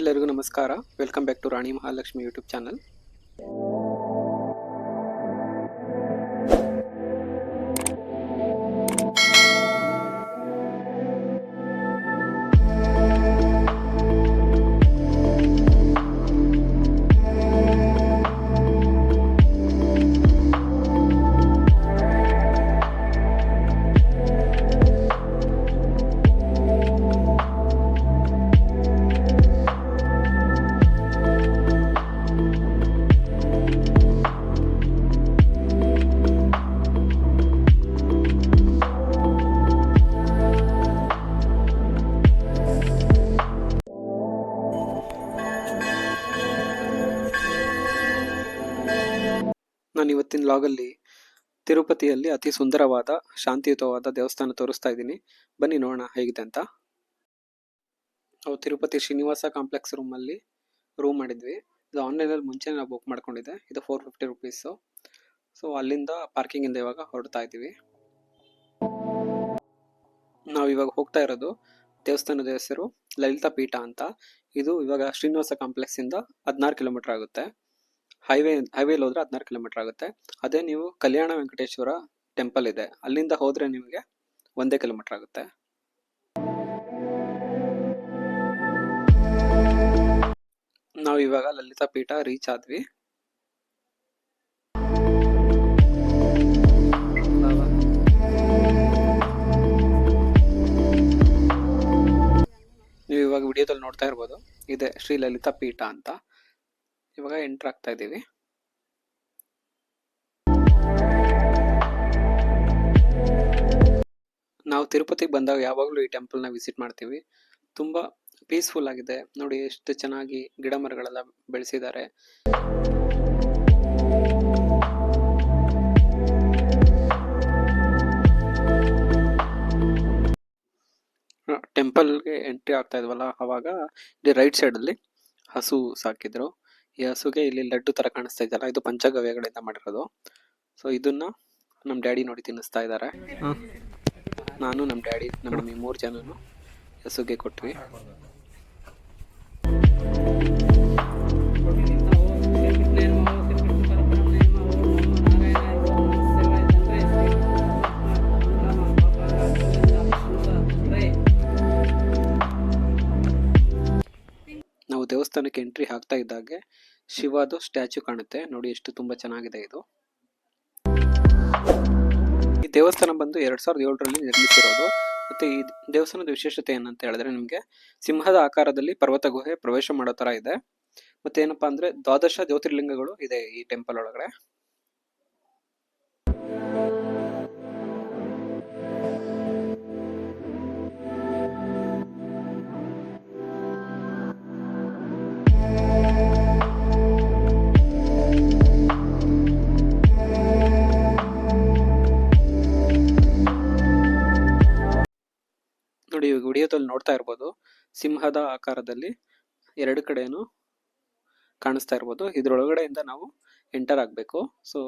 ಎಲ್ಲರಿಗೂ ನಮಸ್ಕಾರ. Welcome back to Rani Mahalakshmi YouTube channel. ನಾನು ಇವತ್ತಿನ ಲಾಗಲ್ಲಿ ತಿರುಪತಿಯಲ್ಲಿ ಅತಿ ಸುಂದರವಾದ ಶಾಂತಿಯುತವಾದ ದೇವಸ್ಥಾನ ತೋರಿಸ್ತಾ ಇದ್ದೀನಿ. ಬನ್ನಿ ನೋಡೋಣ ಹೇಗಿದೆ ಅಂತ. ನಾವು ತಿರುಪತಿ ಶ್ರೀನಿವಾಸ ಕಾಂಪ್ಲೆಕ್ಸ್ ರೂಮಲ್ಲಿ ರೂಮ್ ಮಾಡಿದ್ವಿ. ಇದು ಆನ್ಲೈನಲ್ಲಿ ಮುಂಚೆ ನಾವು ಬುಕ್ ಮಾಡ್ಕೊಂಡಿದ್ದೆ. ಇದು 450 ರುಪೀಸು. ಸೊ ಅಲ್ಲಿಂದ ಪಾರ್ಕಿಂಗಿಂದ ಇವಾಗ ಹೊರಡ್ತಾ ಇದ್ದೀವಿ. ನಾವು ಇವಾಗ ಹೋಗ್ತಾ ಇರೋದು ದೇವಸ್ಥಾನದ ಹೆಸರು ಲಲಿತಾ ಪೀಠ ಅಂತ. ಇದು ಇವಾಗ ಶ್ರೀನಿವಾಸ ಕಾಂಪ್ಲೆಕ್ಸಿಂದ 16 ಕಿಲೋಮೀಟರ್ ಆಗುತ್ತೆ. ಹೈವೇಲಿ ಹೋದ್ರೆ 16 ಕಿಲೋಮೀಟರ್ ಆಗುತ್ತೆ. ಅದೇ ನೀವು ಕಲ್ಯಾಣ ವೆಂಕಟೇಶ್ವರ ಟೆಂಪಲ್ ಇದೆ, ಅಲ್ಲಿಂದ ಹೋದ್ರೆ ನಿಮಗೆ 1 ಕಿಲೋಮೀಟರ್ ಆಗುತ್ತೆ. ನಾವು ಇವಾಗ ಲಲಿತಾ ಪೀಠ ರೀಚ್ ಆದ್ವಿ. ನೀವು ಇವಾಗ ವಿಡಿಯೋದಲ್ಲಿ ನೋಡ್ತಾ ಇರ್ಬೋದು, ಇದೆ ಶ್ರೀ ಲಲಿತಾ ಪೀಠ ಅಂತ. ಇವಾಗ ಎಂಟರ್ ಆಗ್ತಾ ಇದ್ದೀವಿ. ನಾವು ತಿರುಪತಿಗೆ ಬಂದಾಗ ಯಾವಾಗಲೂ ಈ ಟೆಂಪಲ್ನ ವಿಸಿಟ್ ಮಾಡ್ತೀವಿ. ತುಂಬ ಪೀಸ್ಫುಲ್ ಆಗಿದೆ ನೋಡಿ, ಎಷ್ಟು ಚೆನ್ನಾಗಿ ಗಿಡ ಮರಗಳೆಲ್ಲ ಬೆಳೆಸಿದ್ದಾರೆ. ಟೆಂಪಲ್ಗೆ ಎಂಟ್ರಿ ಆಗ್ತಾ ಇದ್ವಲ್ಲ, ಅವಾಗ ಇಲ್ಲಿ ರೈಟ್ ಸೈಡಲ್ಲಿ ಹಸು ಸಾಕಿದ್ರು. ಈ ಹಸುಗೆ ಇಲ್ಲಿ ಲಡ್ಡು ತರ ಕಾಣಿಸ್ತಾ ಇದೆಯಲ್ಲ, ಇದು ಪಂಚಗವ್ಯಗಳಿಂದ ಮಾಡಿರೋದು. ಸೊ ಇದನ್ನ ನಮ್ಮ ಡ್ಯಾಡಿ ನೋಡಿ ತಿನ್ನಿಸ್ತಾ ಇದ್ದಾರೆ. ನಾನು ನಮ್ಮ ಡ್ಯಾಡಿ ನಮ್ಮ ಮಮ್ಮಿ 3 ಜನನು ಹಸುಗೆ ಕೊಟ್ವಿ. ನಾವು ದೇವಸ್ಥಾನಕ್ಕೆ ಎಂಟ್ರಿ ಆಗ್ತಾ ಇದ್ದಾಗೆ ಶಿವದು ಸ್ಟ್ಯಾಚು ಕಾಣುತ್ತೆ ನೋಡಿ, ಎಷ್ಟು ತುಂಬಾ ಚೆನ್ನಾಗಿದೆ ಇದು. ಈ ದೇವಸ್ಥಾನ ಬಂದು 2007ರಲ್ಲಿ ನಿರ್ಮಿಸಿರೋದು. ಮತ್ತೆ ಈ ದೇವಸ್ಥಾನದ ವಿಶೇಷತೆ ಏನಂತ ಹೇಳಿದ್ರೆ, ನಿಮಗೆ ಸಿಂಹದ ಆಕಾರದಲ್ಲಿ ಪರ್ವತ ಗುಹೆ ಪ್ರವೇಶ ಮಾಡೋ ತರ ಇದೆ. ಮತ್ತೆ ಏನಪ್ಪಾ ಅಂದ್ರೆ 12 ಜ್ಯೋತಿರ್ಲಿಂಗಗಳು ಇದೆ ಈ ಟೆಂಪಲ್ ಒಳಗಡೆ. ನೋಡಿ, ವಿಡಿಯೋದಲ್ಲಿ ನೋಡ್ತಾ ಇರ್ಬೋದು, ಸಿಂಹದ ಆಕಾರದಲ್ಲಿ 2 ಕಡೆನೂ ಕಾಣಿಸ್ತಾ ಇರ್ಬೋದು. ಇದ್ರೊಳಗಡೆಯಿಂದ ನಾವು ಎಂಟರ್ ಆಗಬೇಕು. ಸೊ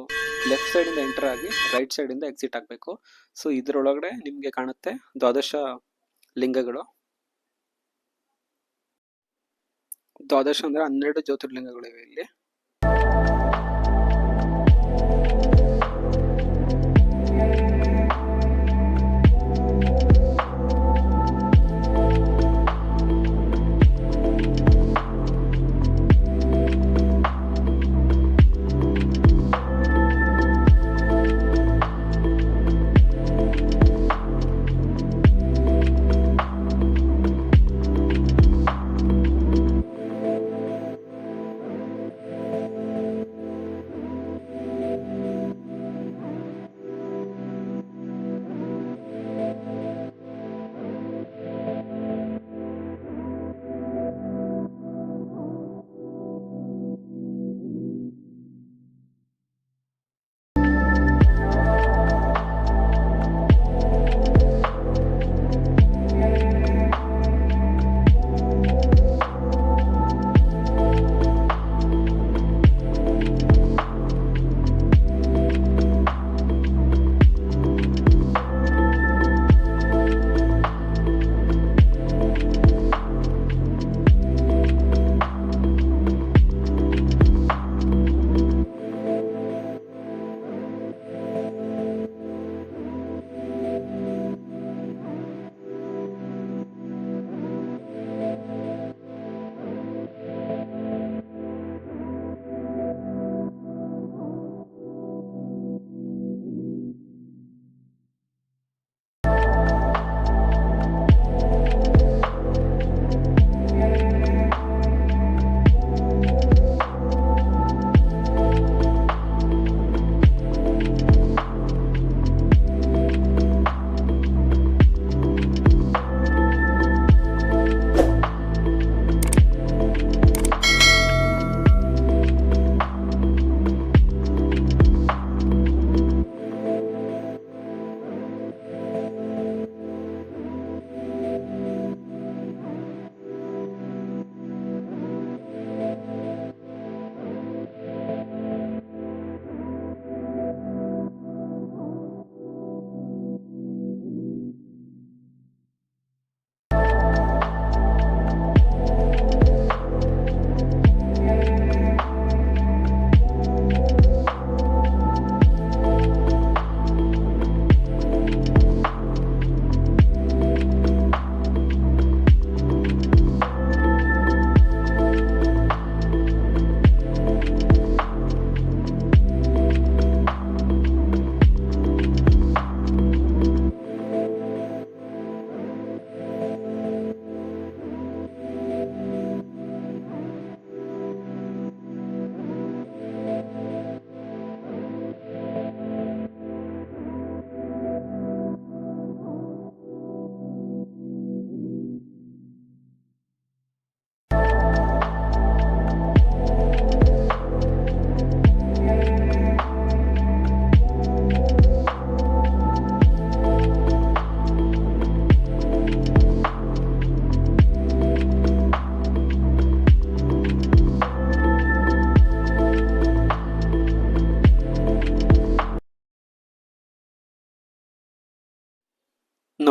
ಲೆಫ್ಟ್ ಸೈಡ್ ಇಂದ ಎಂಟರ್ ಆಗಿ ರೈಟ್ ಸೈಡ್ ಇಂದ ಎಕ್ಸಿಟ್ ಆಗಬೇಕು. ಸೊ ಇದ್ರೊಳಗಡೆ ನಿಮ್ಗೆ ಕಾಣುತ್ತೆ 12 ಲಿಂಗಗಳು. 12 ಅಂದ್ರೆ 12 ಜ್ಯೋತಿರ್ಲಿಂಗಗಳಿವೆ ಇಲ್ಲಿ.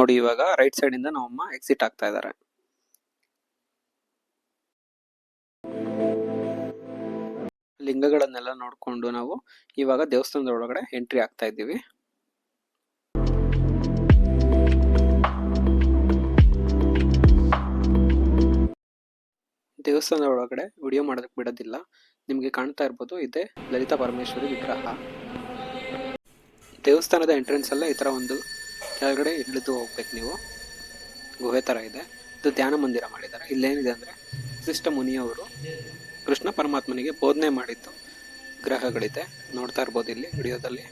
ನೋಡಿ ಇವಾಗ ರೈಟ್ ಸೈಡ್ ಇಂದ ನಮ್ಮಮ್ಮ ಎಕ್ಸಿಟ್ ಆಗ್ತಾ ಇದ್ದಾರೆ. ಲಿಂಗಗಳನ್ನೆಲ್ಲ ನೋಡ್ಕೊಂಡು ನಾವು ಇವಾಗ ದೇವಸ್ಥಾನದ ಒಳಗಡೆ ಎಂಟ್ರಿ ಆಗ್ತಾ ಇದ್ದೀವಿ. ದೇವಸ್ಥಾನದ ಒಳಗಡೆ ವಿಡಿಯೋ ಮಾಡೋದಕ್ಕೆ ಬಿಡೋದಿಲ್ಲ. ನಿಮಗೆ ಕಾಣ್ತಾ ಇರ್ಬೋದು, ಇದೆ ಲಲಿತಾ ಪರಮೇಶ್ವರಿ ವಿಗ್ರಹ. ದೇವಸ್ಥಾನದ ಎಂಟ್ರೆನ್ಸ್ ಅಲ್ಲೇ ಈ ಥರ ಒಂದು ಕೆಳಗಡೆ ಇಳಿದು ಹೋಗ್ಬೇಕು ನೀವು. ಗುಹೆ ಥರ ಇದೆ. ಇದು ಧ್ಯಾನ ಮಂದಿರ ಮಾಡಿದ್ದಾರೆ. ಇಲ್ಲೇನಿದೆ ಅಂದರೆ ವಸಿಷ್ಠ ಮುನಿಯವರು ಕೃಷ್ಣ ಪರಮಾತ್ಮನಿಗೆ ಬೋಧನೆ ಮಾಡಿದ್ದು ಗ್ರಹಗಳಿದೆ. ನೋಡ್ತಾ ಇರ್ಬೋದು ಇಲ್ಲಿ ವಿಡಿಯೋದಲ್ಲಿ.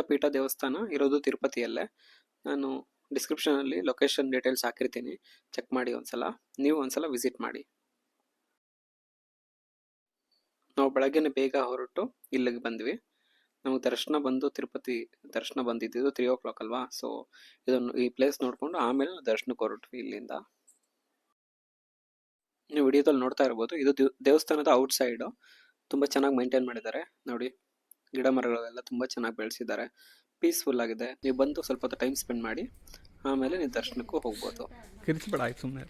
ಪೀಠ ದೇವಸ್ಥಾನ ಇರೋದು ತಿರುಪತಿಯಲ್ಲೇ. ನಾನು ಡಿಸ್ಕ್ರಿಪ್ಷನಲ್ಲಿ ಲೊಕೇಶನ್ ಡೀಟೇಲ್ಸ್ ಹಾಕಿರ್ತೀನಿ, ಚೆಕ್ ಮಾಡಿ ಒಂದ್ಸಲ. ನೀವು ಒಂದ್ಸಲ ವಿಸಿಟ್ ಮಾಡಿ. ನಾವು ಬೆಳಗ್ಗೆನೆ ಬೇಗ ಹೊರಟು ಇಲ್ಲಿಗೆ ಬಂದ್ವಿ. ನಮಗೆ ದರ್ಶನ ಬಂದು ತಿರುಪತಿ ದರ್ಶನ ಬಂದಿದ್ದು 3 o'clock ಅಲ್ವಾ. ಸೊ ಇದನ್ನು ಈ ಪ್ಲೇಸ್ ನೋಡಿಕೊಂಡು ಆಮೇಲೆ ದರ್ಶನಕ್ಕೆ ಹೊರಟ್ವಿ ಇಲ್ಲಿಂದ. ನೀವು ವಿಡಿಯೋದಲ್ಲಿ ನೋಡ್ತಾ ಇರ್ಬೋದು, ಇದು ದೇವಸ್ಥಾನದ ಔಟ್ ಸೈಡು. ತುಂಬ ಚೆನ್ನಾಗಿ ಮೇಂಟೈನ್ ಮಾಡಿದ್ದಾರೆ ನೋಡಿ. ಗಿಡ ಮರಗಳೆಲ್ಲ ತುಂಬ ಚೆನ್ನಾಗಿ ಬೆಳೆಸಿದ್ದಾರೆ. ಪೀಸ್ಫುಲ್ ಆಗಿದೆ. ನೀವು ಬಂದು ಸ್ವಲ್ಪ ಹೊತ್ತು ಟೈಮ್ ಸ್ಪೆಂಡ್ ಮಾಡಿ ಆಮೇಲೆ ನೀವು ದರ್ಶನಕ್ಕೂ ಹೋಗ್ಬೋದು. ಕಿರಿಸ್ಬೇಡ, ಆಯ್ತು ಸುಮ್ಮನೆ.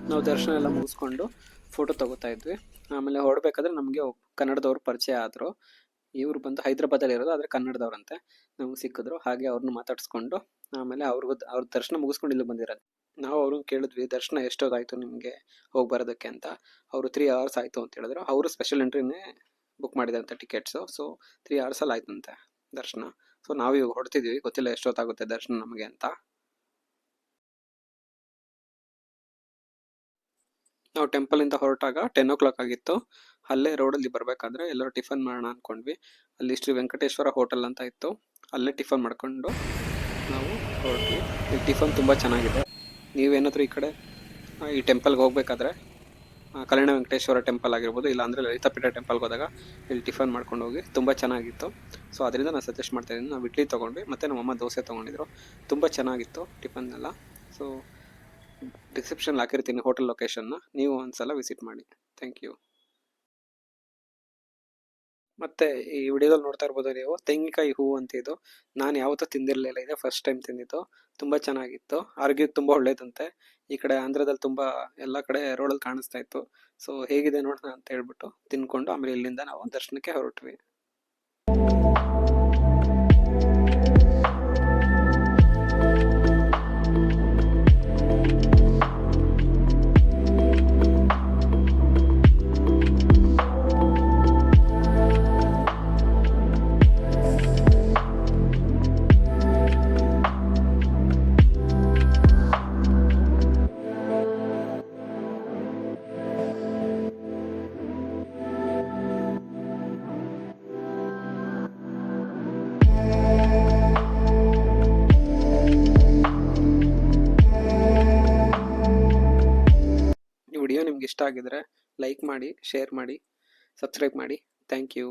ನಾವು ದರ್ಶನ ಎಲ್ಲ ಮುಗಿಸ್ಕೊಂಡು ಫೋಟೋ ತಗೋತಾ ಇದ್ವಿ. ಆಮೇಲೆ ಹೊರಡ್ಬೇಕಾದ್ರೆ ನಮಗೆ ಕನ್ನಡದವ್ರು ಪರಿಚಯ ಆದರು. ಇವ್ರು ಬಂದು ಹೈದ್ರಾಬಾದಲ್ಲಿ ಇರೋದು, ಆದರೆ ಕನ್ನಡದವ್ರಂತೆ. ನಮ್ಗೆ ಸಿಕ್ಕಿದ್ರು. ಹಾಗೆ ಅವ್ರನ್ನ ಮಾತಾಡಿಸ್ಕೊಂಡು ಆಮೇಲೆ ಅವ್ರ ದರ್ಶನ ಮುಗಿಸ್ಕೊಂಡು ಇಲ್ಲಿ ಬಂದಿರೋದು. ನಾವು ಅವ್ರನ್ನ ಕೇಳಿದ್ವಿ, ದರ್ಶನ ಎಷ್ಟೊತ್ತಾಯಿತು ನಿಮಗೆ ಹೋಗಿ ಬರೋದಕ್ಕೆ ಅಂತ. ಅವರು 3 hours ಆಯಿತು ಅಂತ ಹೇಳಿದ್ರು. ಅವರು ಸ್ಪೆಷಲ್ ಎಂಟ್ರಿನೇ ಬುಕ್ ಮಾಡಿದಂತೆ ಟಿಕೆಟ್ಸು. ಸೊ 3 hours ಆಯ್ತಂತೆ ದರ್ಶನ. ಸೊ ನಾವು ಇವಾಗ ಹೊಡ್ತಿದ್ವಿ, ಗೊತ್ತಿಲ್ಲ ಎಷ್ಟೊತ್ತಾಗುತ್ತೆ ದರ್ಶನ ನಮಗೆ ಅಂತ. ನಾವು ಟೆಂಪಲಿಂದ ಹೊರಟಾಗ 10 o'clock ಆಗಿತ್ತು. ಅಲ್ಲೇ ರೋಡಲ್ಲಿ ಬರಬೇಕಾದ್ರೆ ಎಲ್ಲರೂ ಟಿಫನ್ ಮಾಡೋಣ ಅಂದ್ಕೊಂಡ್ವಿ. ಅಲ್ಲಿ ಶ್ರೀ ವೆಂಕಟೇಶ್ವರ ಹೋಟೆಲ್ ಅಂತ ಇತ್ತು. ಅಲ್ಲೇ ಟಿಫನ್ ಮಾಡ್ಕೊಂಡು ನಾವು ಹೊರಟ್ವಿ. ಇಲ್ಲಿ ಟಿಫನ್ ತುಂಬ ಚೆನ್ನಾಗಿದೆ. ನೀವೇನಾದರೂ ಈ ಕಡೆ ಈ ಟೆಂಪಲ್ಗೆ ಹೋಗಬೇಕಾದ್ರೆ ಕಲ್ಯಾಣ ವೆಂಕಟೇಶ್ವರ ಟೆಂಪಲ್ ಆಗಿರ್ಬೋದು, ಇಲ್ಲಾಂದರೆ ಲಲಿತಾಪೀಠ ಟೆಂಪಲ್ಗೆ ಹೋದಾಗ ಇಲ್ಲಿ ಟಿಫನ್ ಮಾಡ್ಕೊಂಡು ಹೋಗಿ. ತುಂಬ ಚೆನ್ನಾಗಿತ್ತು. ಸೊ ಅದರಿಂದ ನಾನು ಸಜೆಸ್ಟ್ ಮಾಡ್ತಾಯಿದ್ದೀನಿ. ನಾವು ಇಡ್ಲಿ ತೊಗೊಂಡ್ವಿ, ಮತ್ತು ನಮ್ಮಮ್ಮ ದೋಸೆ ತೊಗೊಂಡಿದ್ರು. ತುಂಬ ಚೆನ್ನಾಗಿತ್ತು ಟಿಫನ್ ಎಲ್ಲ. ಸೊ ಡಿಸ್ಕ್ರಿಪ್ಷನ್ ಹಾಕಿರ್ತೀನಿ ಹೋಟೆಲ್ ಲೊಕೇಶನ್ನ, ನೀವು ಒಂದ್ಸಲ ವಿಸಿಟ್ ಮಾಡಿ. Thank you. ಮತ್ತೆ ಈ ವಿಡಿಯೋದಲ್ಲಿ ನೋಡ್ತಾ ಇರ್ಬೋದು ನೀವು, ತೆಂಗಿನಕಾಯಿ ಹೂವು ಅಂತ ಇದು. ನಾನು ಯಾವತ್ತೂ ತಿಂದಿರಲಿಲ್ಲ, ಇದೆ ಫಸ್ಟ್ ಟೈಮ್ ತಿಂದಿದ್ದು. ತುಂಬ ಚೆನ್ನಾಗಿತ್ತು. ಆರೋಗ್ಯಕ್ಕೆ ತುಂಬ ಒಳ್ಳೇದಂತೆ. ಈ ಕಡೆ ಆಂಧ್ರದಲ್ಲಿ ತುಂಬ ಎಲ್ಲ ಕಡೆ ರೋಡಲ್ಲಿ ಕಾಣಿಸ್ತಾ ಇತ್ತು. ಸೊ ಹೇಗಿದೆ ನೋಡೋಣ ಅಂತ ಹೇಳ್ಬಿಟ್ಟು ತಿನ್ಕೊಂಡು ಆಮೇಲೆ ಇಲ್ಲಿಂದ ನಾವು ದರ್ಶನಕ್ಕೆ ಹೊರಟ್ವಿ. ವಿಡಿಯೋ ನಿಮ್ಗೆ ಇಷ್ಟ ಆಗಿದ್ರೆ ಲೈಕ್ ಮಾಡಿ, ಶೇರ್ ಮಾಡಿ, ಸಬ್ಸ್ಕ್ರೈಬ್ ಮಾಡಿ. Thank you.